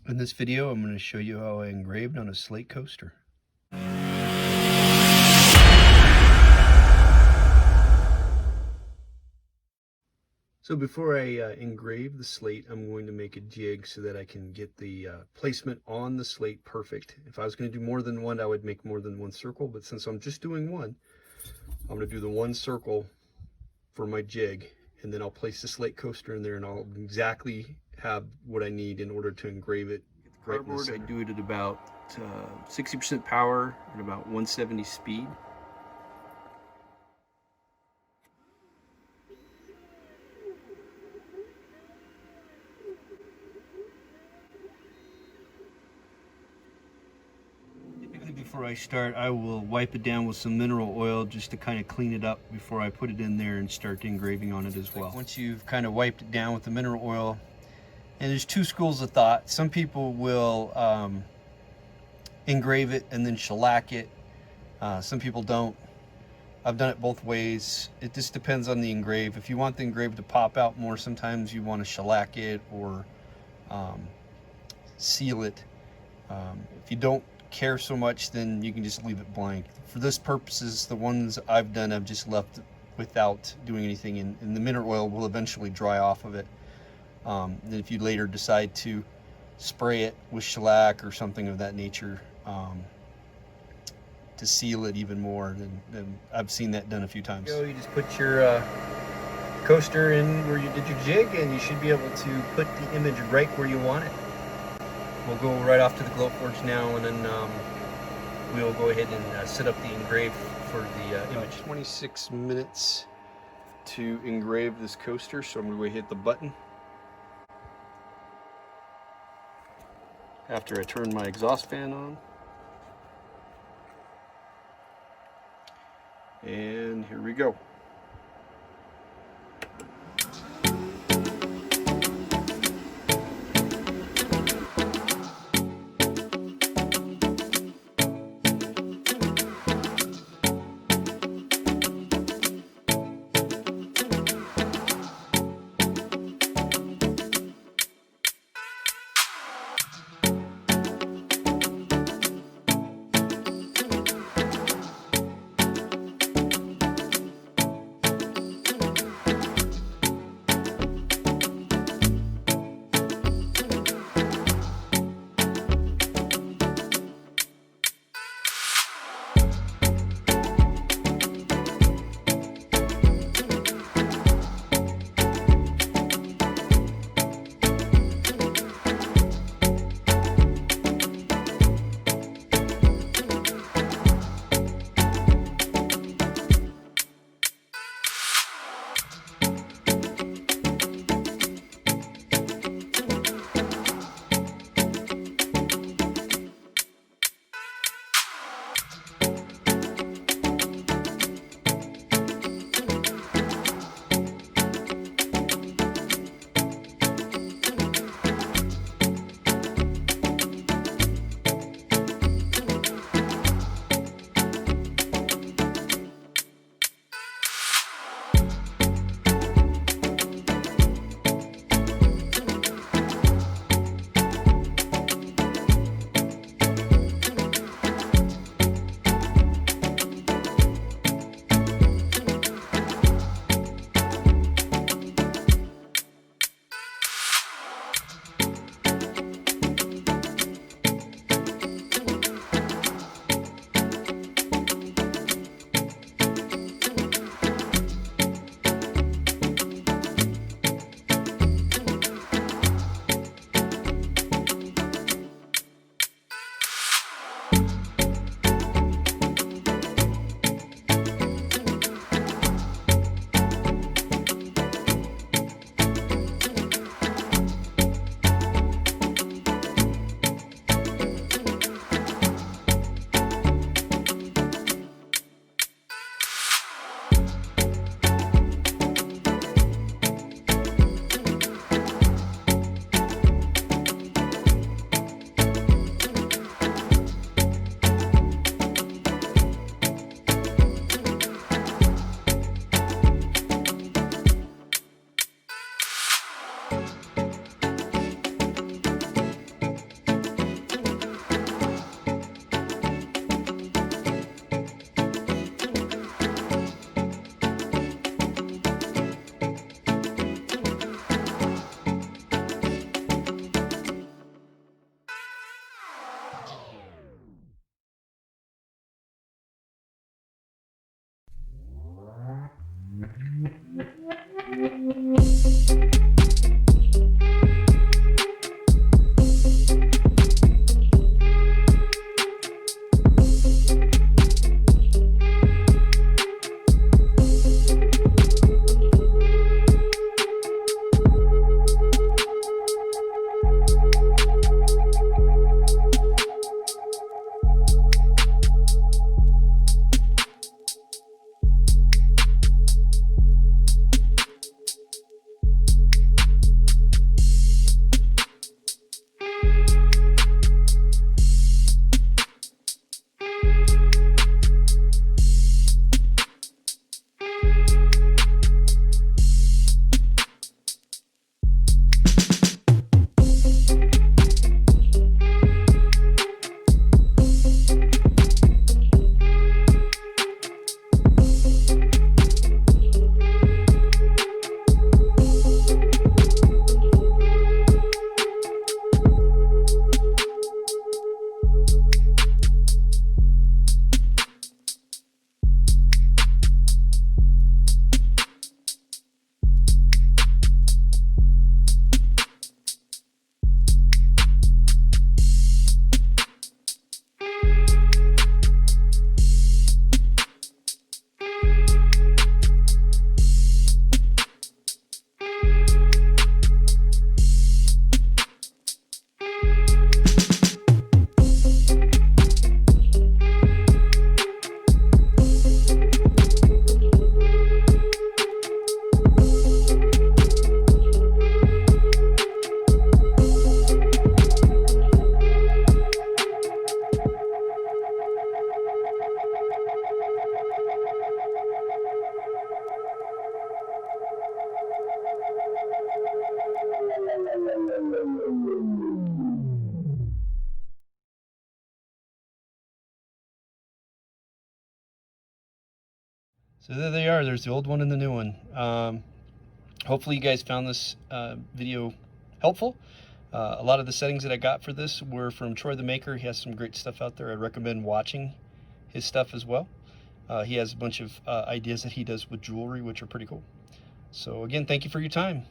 In this video, I'm going to show you how I engraved on a slate coaster. So before I engrave the slate, I'm going to make a jig so that I can get the placement on the slate perfect. If I was going to do more than one, I would make more than one circle, but since I'm just doing one, I'm going to do the one circle for my jig, and then I'll place the slate coaster in there, and I'll exactly have what I need in order to engrave it. Right in the center. I do it at about 60% power and about 170 speed. Before I start, I will wipe it down with some mineral oil just to kind of clean it up before I put it in there and start engraving on it as well. Once you've kind of wiped it down with the mineral oil, and there's two schools of thought. Some people will engrave it and then shellac it. Some people don't. I've done it both ways. It just depends on the engrave. If you want the engrave to pop out more, sometimes you want to shellac it or seal it. If you don't care so much, then you can just leave it blank. For this purposes, the ones I've done, I've just left without doing anything, and the mineral oil will eventually dry off of it. Then if you later decide to spray it with shellac or something of that nature to seal it even more, then I've seen that done a few times. You just put your coaster in where you did your jig, and you should be able to put the image right where you want it. We'll go right off to the Glowforge now, and then we'll go ahead and set up the engrave for the image. 26 minutes to engrave this coaster, so I'm going to go hit the button. After I turn my exhaust fan on. And here we go. So there they are. There's the old one and the new one. Hopefully you guys found this video helpful. A lot of the settings that I got for this were from Troy the Maker. He has some great stuff out there. I recommend watching his stuff as well. He has a bunch of ideas that he does with jewelry, which are pretty cool. So again, thank you for your time.